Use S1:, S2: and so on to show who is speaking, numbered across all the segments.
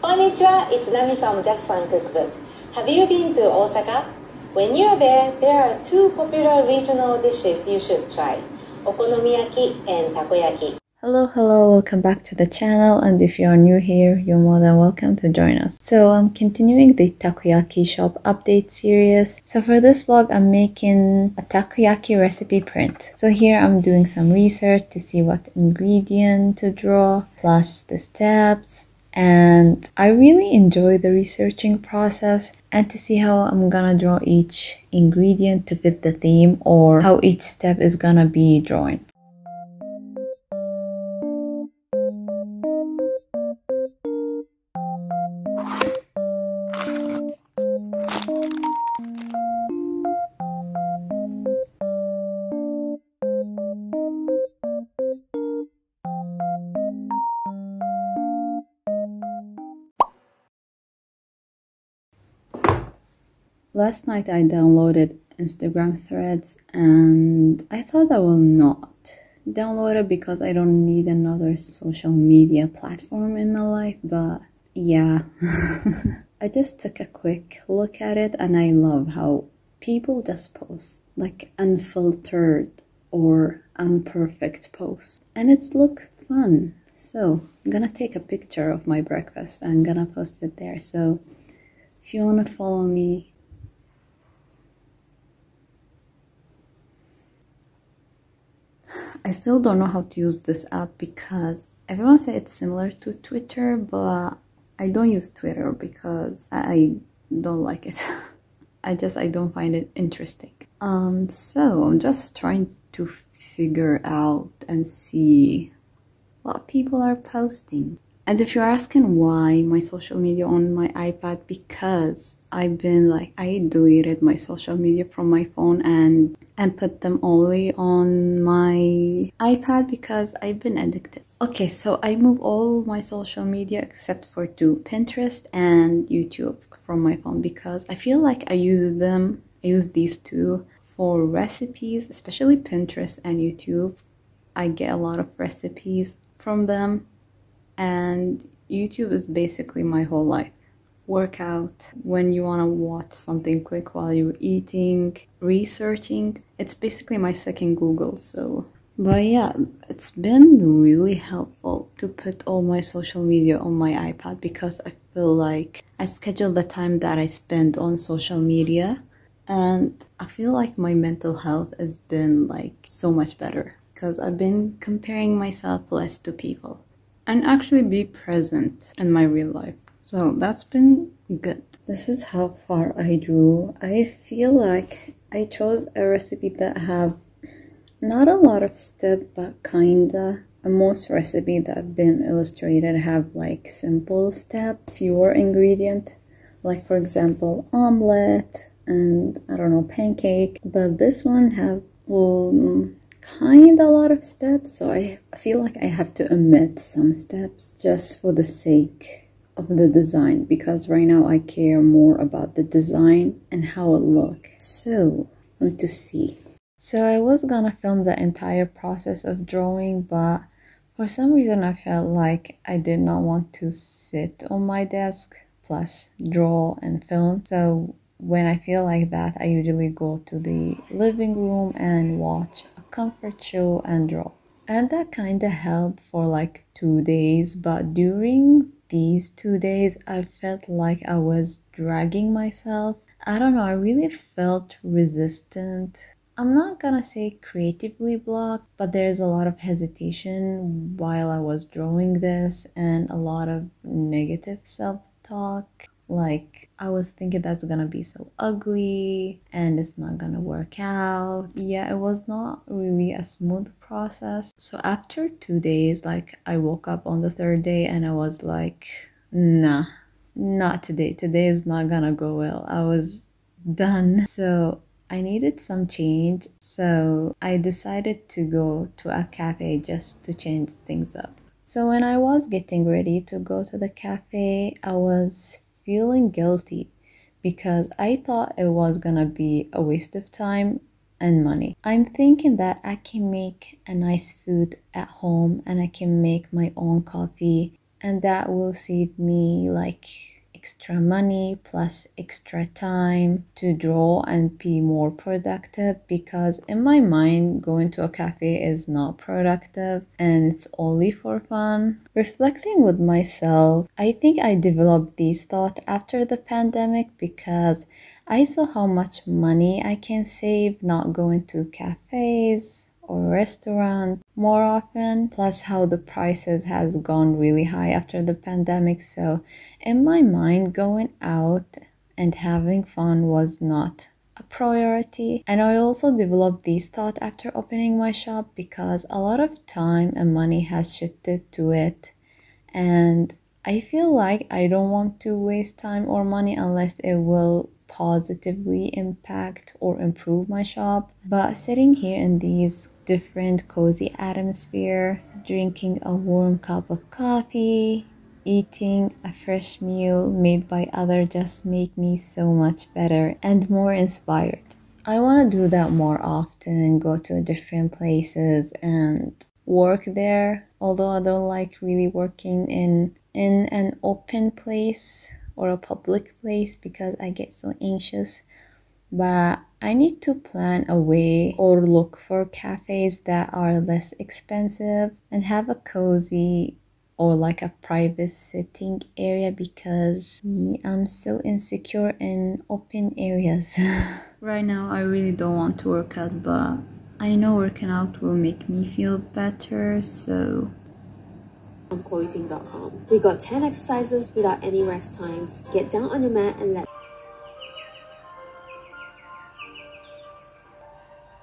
S1: Konnichiwa, it's Nami from Just Fun Cookbook. Have you been to Osaka? When you are there are two popular regional dishes you should try. Okonomiyaki and takoyaki.
S2: Hello, welcome back to the channel, and if you are new here, you're more than welcome to join us. So I'm continuing the takoyaki shop update series. So for this vlog, I'm making a takoyaki recipe print. So here I'm doing some research to see what ingredient to draw, plus the steps. And I really enjoy the researching process and to see how I'm gonna draw each ingredient to fit the theme or how each step is gonna be drawn. Last night I downloaded Instagram Threads and I thought I will not download it because I don't need another social media platform in my life, but yeah. I just took a quick look at it and I love how people just post like unfiltered or imperfect posts and it's look fun. So I'm gonna take a picture of my breakfast and I'm gonna post it there. So if you wanna follow me, I still don't know how to use this app because everyone says it's similar to Twitter, but I don't use Twitter because I don't like it. I don't find it interesting. So I'm just trying to figure out and see what people are posting. And if you're asking why my social media on my iPad, because I deleted my social media from my phone and put them only on my iPad because I've been addicted. Okay, so I move all my social media except for two, Pinterest and YouTube, from my phone because I feel like I use these two for recipes, especially Pinterest and YouTube. I get a lot of recipes from them. And YouTube is basically my whole life. Workout, when you want to watch something quick while you're eating, researching. It's basically my second Google. So, but yeah, it's been really helpful to put all my social media on my iPad because I feel like I schedule the time that I spend on social media. And I feel like my mental health has been like so much better because I've been comparing myself less to people. And actually be present in my real life. So that's been good. This is how far I drew. I feel like I chose a recipe that have not a lot of steps, but kinda. Most recipes that have been illustrated have like simple step, fewer ingredient. Like for example, omelette and I don't know, pancake. But this one have kind of a lot of steps, so I feel like I have to omit some steps just for the sake of the design because right now I care more about the design and how it looks. So I'm going to see. So I was gonna film the entire process of drawing, but for some reason I felt like I did not want to sit on my desk plus draw and film. So when I feel like that, I usually go to the living room and watch comfort show and draw, and that kind of helped for like 2 days. But during these 2 days I felt like I was dragging myself. I don't know, I really felt resistant. I'm not gonna say creatively blocked, but there's a lot of hesitation while I was drawing this and a lot of negative self-talk. Like, I was thinking that's gonna be so ugly and it's not gonna work out. Yeah, it was not really a smooth process. So after 2 days, like I woke up on the third day and I was like, nah, not today. Today is not gonna go well. I was done. So I needed some change. So I decided to go to a cafe just to change things up. So when I was getting ready to go to the cafe, I was feeling guilty because I thought it was gonna be a waste of time and money. I'm thinking that I can make a nice food at home and I can make my own coffee and that will save me like extra money plus extra time to draw and be more productive, because in my mind going to a cafe is not productive and it's only for fun. Reflecting with myself, I think I developed these thoughts after the pandemic because I saw how much money I can save not going to cafes or restaurant more often, plus how the prices has gone really high after the pandemic. So in my mind, going out and having fun was not a priority. And I also developed these thoughts after opening my shop because a lot of time and money has shifted to it, and I feel like I don't want to waste time or money unless it will positively impact or improve my shop. But sitting here in these different cozy atmosphere, drinking a warm cup of coffee, eating a fresh meal made by other just make me so much better and more inspired. I want to do that more often, go to different places and work there, although I don't like really working in an open place or a public place because I get so anxious. But I need to plan a way or look for cafes that are less expensive and have a cozy or like a private sitting area because I'm so insecure in open areas. Right now I really don't want to work out, but I know working out will make me feel better, so
S3: on clothing.com. We got 10 exercises without any rest times. Get down on your mat and let.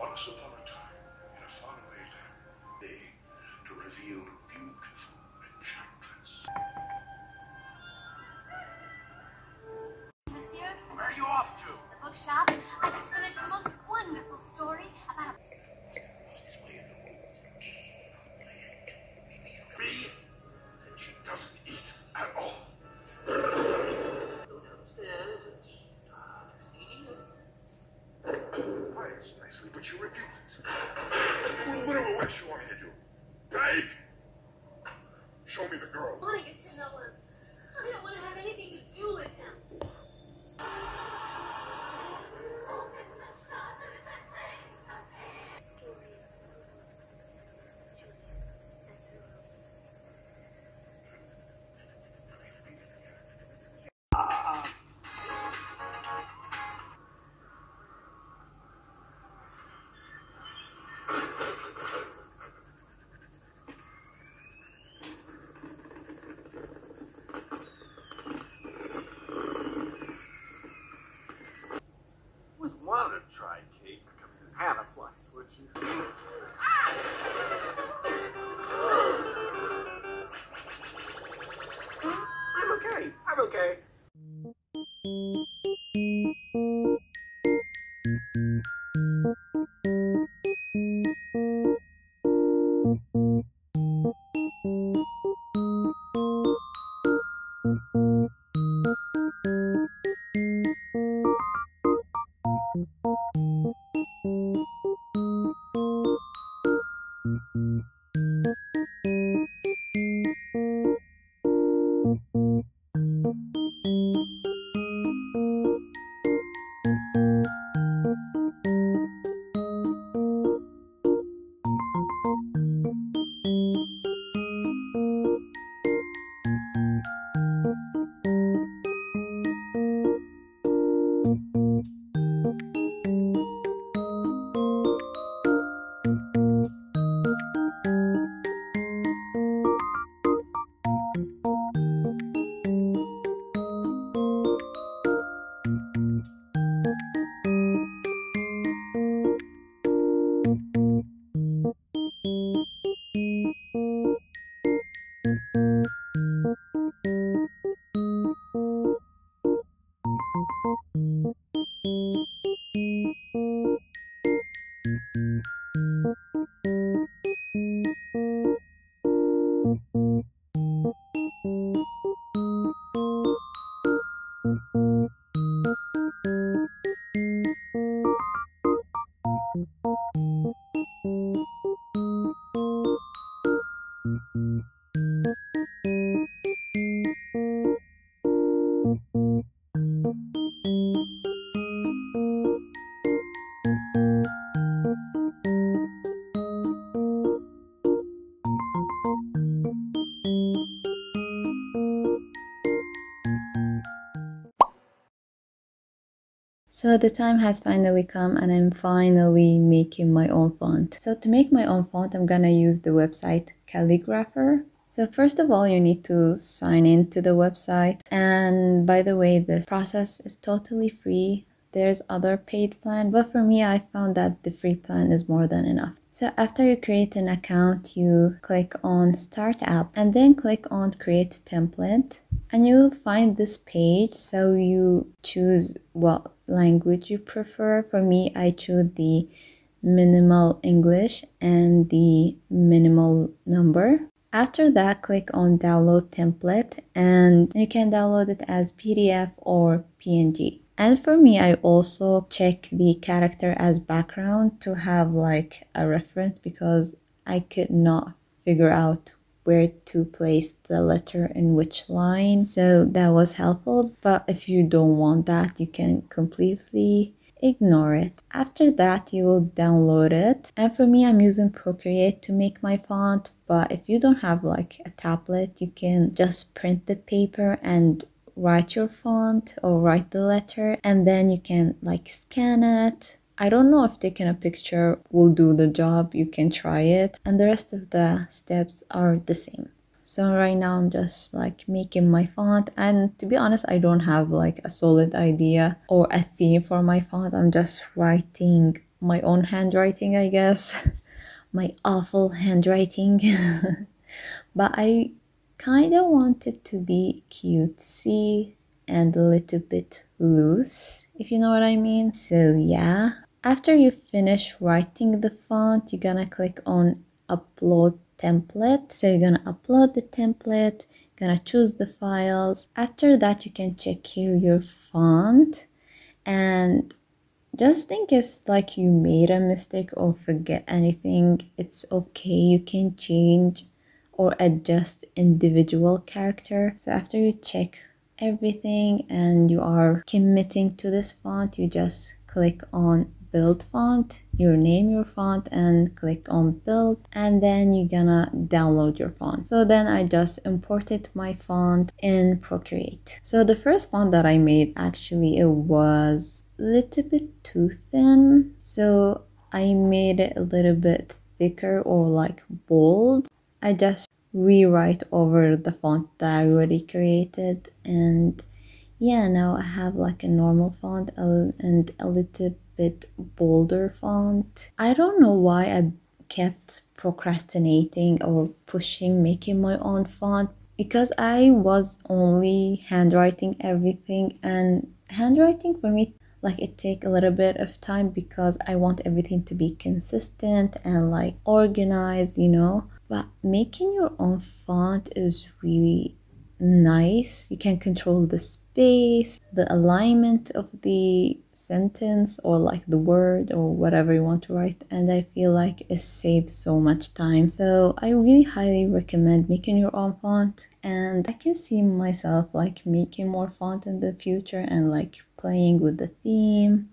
S4: Once upon a time, in a faraway land, they to reveal beautiful enchantress.
S5: Monsieur,
S4: Where are you off to?
S5: the bookshop. I just finished the most wonderful story about a...
S4: Me? And she doesn't eat at all. Hides nicely, but she refuses. What else you want me to do? Beg? Show me the girl.
S5: I want to get to know him. I don't want to have anything to do with him.
S6: Want to try cake? Have a slice, would you? I'm okay. I'm okay.
S2: So the time has finally come and I'm finally making my own font. So to make my own font, I'm gonna use the website Calligrapher. So first of all, you need to sign in to the website. And by the way, this process is totally free. There's other paid plan, but for me, I found that the free plan is more than enough. So after you create an account, you click on Start App and then click on Create Template. And you'll find this page. So you choose what language you prefer. For me, I choose the minimal English and the minimal number. After that, click on Download Template and you can download it as PDF or PNG. And for me, I also check the character as background to have like a reference because I could not figure out where to place the letter in which line. So that was helpful. But if you don't want that, you can completely ignore it. After that, you will download it. And for me, I'm using Procreate to make my font. But if you don't have like a tablet, you can just print the paper and write your font or write the letter, and then you can like scan it. I don't know if taking a picture will do the job. You can try it, and the rest of the steps are the same. So right now I'm just like making my font, and to be honest, I don't have like a solid idea or a theme for my font. I'm just writing my own handwriting, I guess. My awful handwriting. But I kind of want it to be cutesy and a little bit loose, if you know what I mean. So yeah, after you finish writing the font, you're gonna click on Upload Template. So you're gonna upload the template, gonna choose the files. After that, you can check here your font, and just in case like you made a mistake or forget anything, it's okay. You can change or adjust individual character. So after you check everything and you are committing to this font, you just click on build font, you name your font and click on build, and then you're gonna download your font. So then I just imported my font in Procreate. So the first font that I made, actually it was a little bit too thin, so I made it a little bit thicker or like bold. I just rewrite over the font that I already created, and yeah, now I have like a normal font and a little bit bolder font. I don't know why I kept procrastinating or pushing making my own font, because I was only handwriting everything, and handwriting for me, like, it take a little bit of time because I want everything to be consistent and like organized, you know. But making your own font is really nice. You can control the space, the alignment of the sentence or like the word or whatever you want to write, and I feel like it saves so much time. So I really highly recommend making your own font, and I can see myself like making more font in the future and like playing with the theme.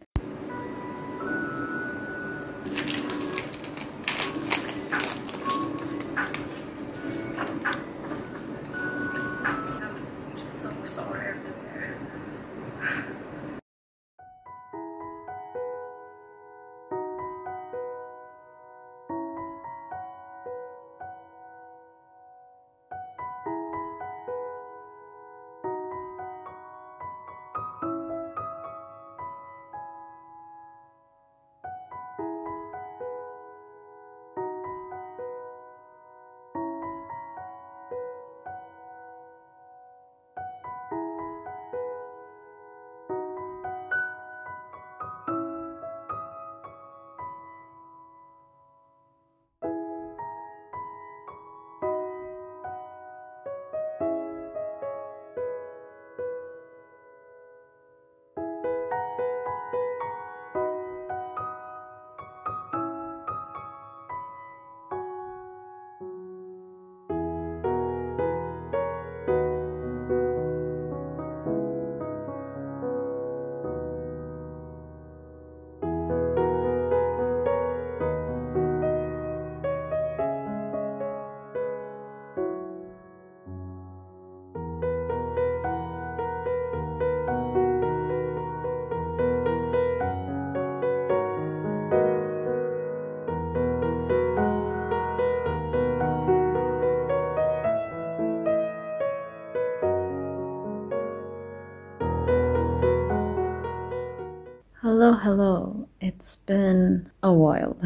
S2: Hello. It's been a while.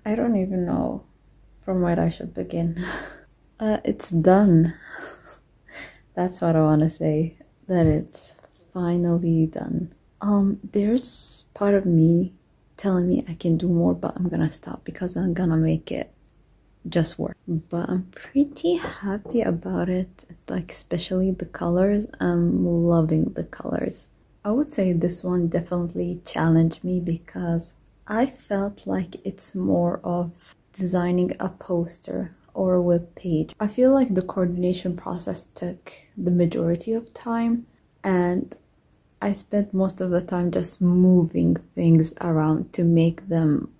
S2: I don't even know from where I should begin. It's done. That's what I want to say. That it's finally done. There's part of me telling me I can do more, but I'm gonna stop because I'm gonna make it just work. But I'm pretty happy about it. Like, especially the colors. I'm loving the colors. I would say this one definitely challenged me because I felt like it's more of designing a poster or a web page. I feel like the coordination process took the majority of time, and I spent most of the time just moving things around to make them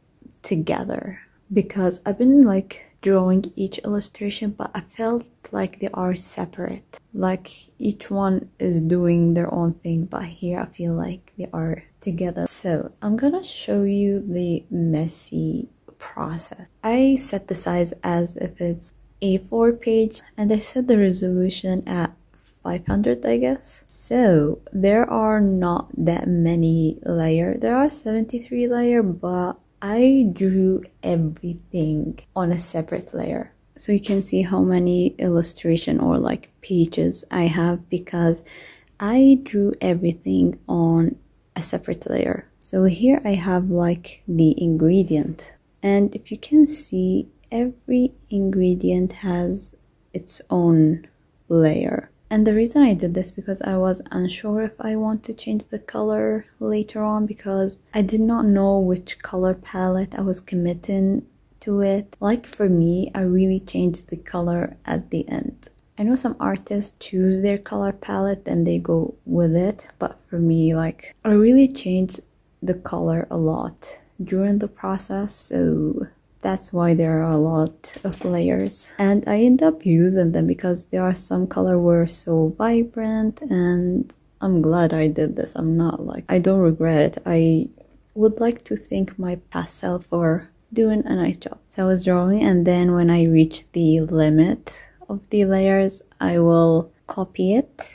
S2: together, because I've been like drawing each illustration, but I felt like they are separate. Like each one is doing their own thing, but here I feel like they are together. So I'm gonna show you the messy process. I set the size as if it's A4 page, and I set the resolution at 500, I guess. So there are not that many layers. There are 73 layers, but I drew everything on a separate layer. So you can see how many illustration or like pages I have, because I drew everything on a separate layer. So here I have like the ingredient, and if you can see, every ingredient has its own layer. And the reason I did this because I was unsure if I want to change the color later on, because I did not know which color palette I was committing to it. Like for me, I really changed the color at the end. I know some artists choose their color palette and they go with it, but for me, like, I really changed the color a lot during the process, so that's why there are a lot of layers. And I end up using them because there are some color were so vibrant, and I'm glad I did this. I'm not like, I don't regret it. I would like to thank my past self for doing a nice job. So I was drawing, and then when I reach the limit of the layers, I will copy it,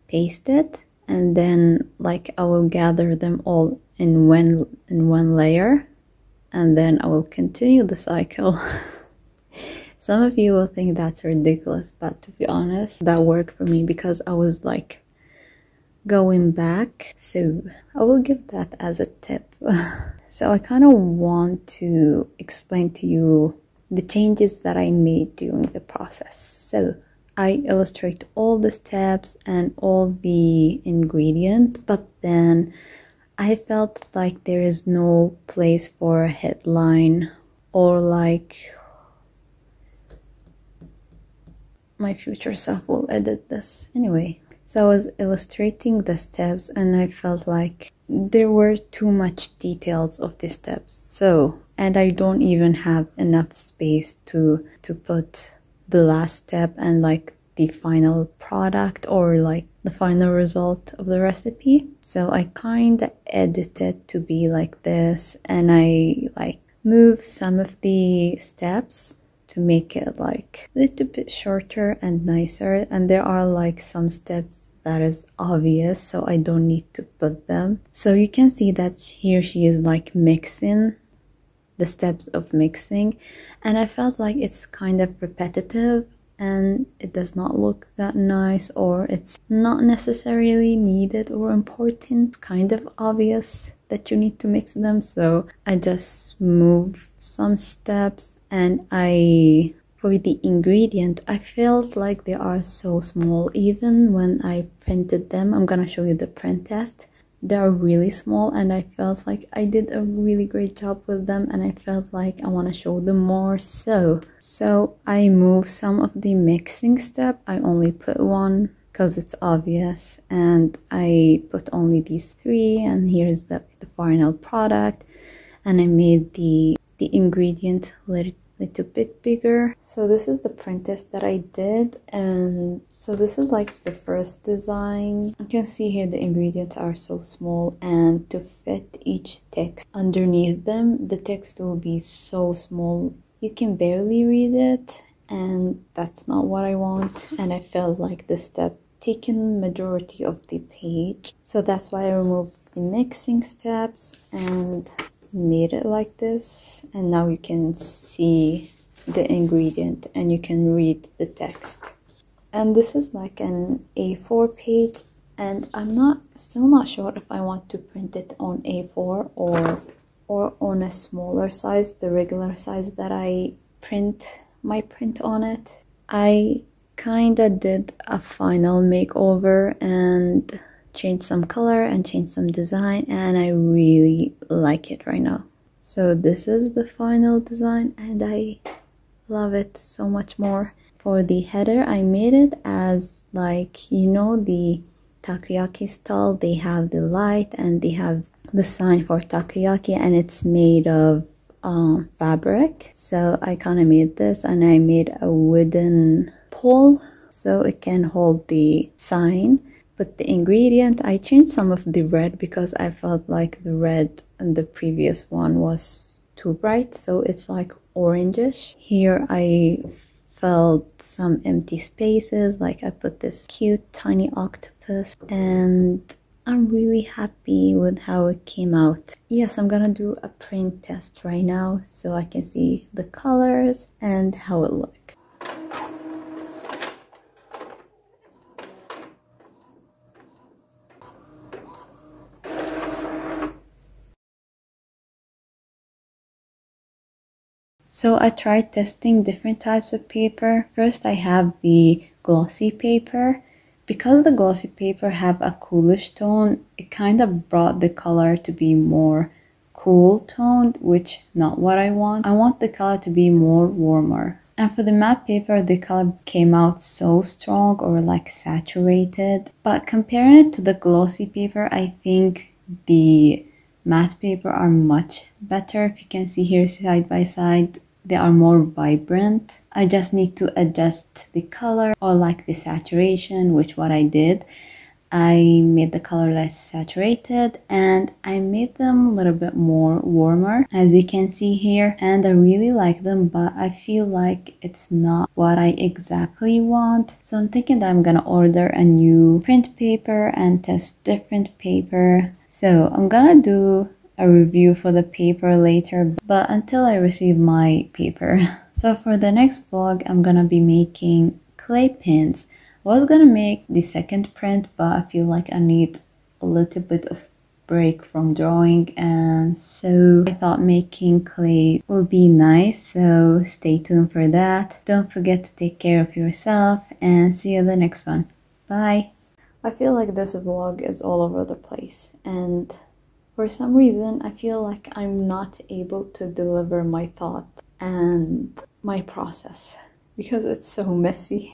S2: paste it, and then like I will gather them all in one layer, and then I will continue the cycle. Some of you will think that's ridiculous, but to be honest, that worked for me because I was like going back. So I will give that as a tip. So I kind of want to explain to you the changes that I made during the process. So I illustrate all the steps and all the ingredients, but then I felt like there is no place for a headline, or like, my future self will edit this anyway. So I was illustrating the steps, and I felt like there were too much details of the steps. So, and I don't even have enough space to put the last step and like the final product or like the final result of the recipe. So I kind of edited to be like this, and I like moved some of the steps to make it like a little bit shorter and nicer. And there are like some steps that is obvious, so I don't need to put them. So you can see that here she is like mixing the steps of mixing, and I felt like it's kind of repetitive and it does not look that nice, or it's not necessarily needed or important. It's kind of obvious that you need to mix them, so I just move some steps. And for the ingredient, I felt like they are so small. Even when I printed them, I'm gonna show you the print test, they are really small, and I felt like I did a really great job with them, and I felt like I want to show them more. So I moved some of the mixing step. I only put one because it's obvious, and I put only these three, and here's the final product. And I made the ingredient little bit bigger. So this is the print test that I did, and so this is like the first design. You can see here the ingredients are so small, and to fit each text underneath them, the text will be so small you can barely read it, and that's not what I want. And I felt like the step taken majority of the page, so that's why I removed the mixing steps and made it like this. And now you can see the ingredient and you can read the text. And this is like an A4 page, and I'm still not sure if I want to print it on A4 or on a smaller size, the regular size that I print my print on it. I kinda did a final makeover and changed some color and changed some design, and I really like it right now. So this is the final design and I love it so much more. For the header, I made it as like, you know, the takoyaki stall, they have the light and they have the sign for takoyaki, and it's made of fabric. So I kind of made this, and I made a wooden pole so it can hold the sign. But the ingredient, I changed some of the red because I felt like the red in the previous one was too bright, so it's like orangish. Here I felt some empty spaces, like I put this cute tiny octopus, and I'm really happy with how it came out. Yes, I'm gonna do a print test right now so I can see the colors and how it looks. So I tried testing different types of paper. First I have the glossy paper. Because the glossy paper have a coolish tone, it kind of brought the color to be more cool toned, which not what I want. I want the color to be more warmer. And for the matte paper, the color came out so strong or like saturated. But comparing it to the glossy paper, I think the matte paper are much better. If you can see here side by side, they are more vibrant. I just need to adjust the color or like the saturation, which what I did. I made the color less saturated and I made them a little bit more warmer, as you can see here, and I really like them, but I feel like it's not what I exactly want. So I'm thinking that I'm gonna order a new print paper and test different paper. So I'm gonna do a review for the paper later, but until I receive my paper. So for the next vlog, I'm gonna be making clay pins. I was gonna make the second print, but I feel like I need a little bit of break from drawing, and so I thought making clay will be nice, so stay tuned for that. Don't forget to take care of yourself, and see you in the next one. Bye! I feel like this vlog is all over the place, and for some reason I feel like I'm not able to deliver my thoughts and my process because it's so messy.